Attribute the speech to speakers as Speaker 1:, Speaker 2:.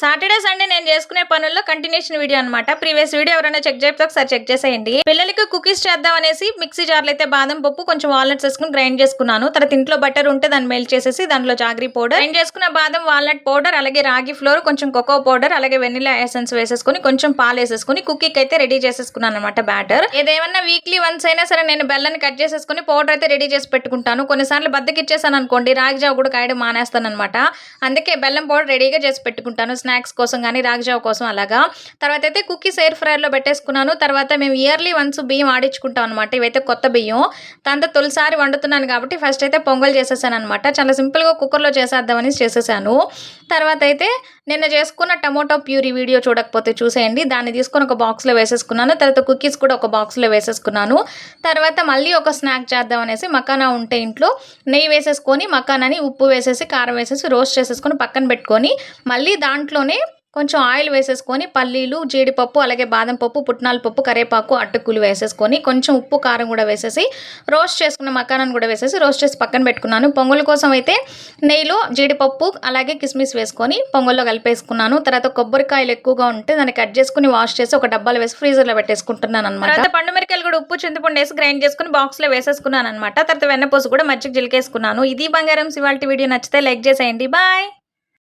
Speaker 1: Saturday Sunday నేను చేసుకునే పనుల్లో కంటిన్యూషన్ వీడియో అనమాట. ప్రీవియస్ వీడియో ఎవరైనా చెక్ చేయకపోతే ఒకసారి చెక్ చేసేయండి. పిల్లలకి కుకీస్ చేద్దాం అనేసి మిక్సీ జార్లో అయితే బాదం పప్పు కొంచెం వాల్నట్స్ వేసుకుని గ్రైండ్ చేసుకున్నాను. తర్వాత ఇంట్లో బటర్ ఉంటే దాన్ని మెల్ట్ చేసేసి దాంట్లో జాగ్రీ పౌడర్, గ్రైండ్ చేసుకున్న బాదం వాల్నట్ పౌడర్, అలాగే రాగి ఫ్లోర్, కొంచెం కోకో పౌడర్, అలాగే వెనిలా ఎసెన్స్ వేసేసుకుని కొంచెం పాలు వేసేసుకుని కుకీకి అయితే రెడీ చేసేసుకున్నాను అనమాట బ్యాటర్. ఏదేమన్నా వీక్లీ వన్స్ అయినా సరే నేను బెల్లాన్ని కట్ చేసేసుకుని పౌడర్ అయితే రెడీ చేసి పెట్టుకుంటాను. కొన్నిసార్లు బద్దకిచ్చేసాను అనుకోండి, రాగి జావ కూడా కాయడం మానేస్తాను అనమాట. అందుకే బెల్లం పౌడర్ రెడీగా చేసి పెట్టుకుంటాను స్నాక్స్ కోసం కానీ రాగిజావ కోసం అలాగా. తర్వాత అయితే కుకీస్ ఎయిర్ ఫ్రైయర్లో పెట్టేసుకున్నాను. తర్వాత మేము ఇయర్లీ వన్స్ బియ్యం ఆడించుకుంటాం అనమాట. ఇవైతే కొత్త బియ్యం. దాంతో తొలిసారి వండుతున్నాను కాబట్టి ఫస్ట్ అయితే పొంగల్ చేసేసాను అనమాట. చాలా సింపుల్గా కుక్కర్లో చేసేద్దామని చేసేసాను. తర్వాత అయితే నిన్న చేసుకున్న టమోటో ప్యూరీ వీడియో చూడకపోతే చూసేయండి. దాన్ని తీసుకొని ఒక బాక్స్లో వేసేసుకున్నాను. తర్వాత కుకీస్ కూడా ఒక బాక్స్లో వేసేసుకున్నాను. తర్వాత మళ్ళీ ఒక స్నాక్ చేద్దాం అనేసి మకానా ఉంటే ఇంట్లో నెయ్యి వేసేసుకొని మకానాని ఉప్పు వేసేసి కారం వేసేసి రోస్ట్ చేసేసుకొని పక్కన పెట్టుకొని మళ్ళీ దాంట్లోనే కొంచెం ఆయిల్ వేసేసుకొని పల్లీలు, జీడిపప్పు, అలాగే బాదం పప్పు, పుట్నాల పప్పు, కరేపాకు, అటుకులు వేసేసుకొని కొంచెం ఉప్పు కారం కూడా వేసేసి రోస్ట్ చేసుకున్న మకానాన్ని కూడా వేసేసి రోస్ట్ చేసి పక్కన పెట్టుకున్నాను. పొంగల్ కోసం అయితే నెయ్యిలో జీడిపప్పు అలాగే కిస్మిస్ వేసుకొని పొంగల్లో కలిపేసుకున్నాను. తర్వాత కొబ్బరికాయలు ఎక్కువగా ఉంటే దాన్ని కట్ చేసుకుని వాష్ చేసి ఒక డబ్బాలో వేసి ఫ్రీజర్లో పెట్టేసుకుంటున్నాను అనమాట. తర్వాత పండు మిరకాయలు కూడా ఉప్పు చింతపండు వేసి గ్రైండ్ చేసుకుని బాక్స్లో వేసేసుకున్నాను అనమాట. తర్వాత వెన్నపూస కూడా మజ్జిగ జిలికేసుకున్నాను. ఇది బంగారం ఇవాల్టి వీడియో నచ్చితే లైక్ చేసేయండి. బాయ్.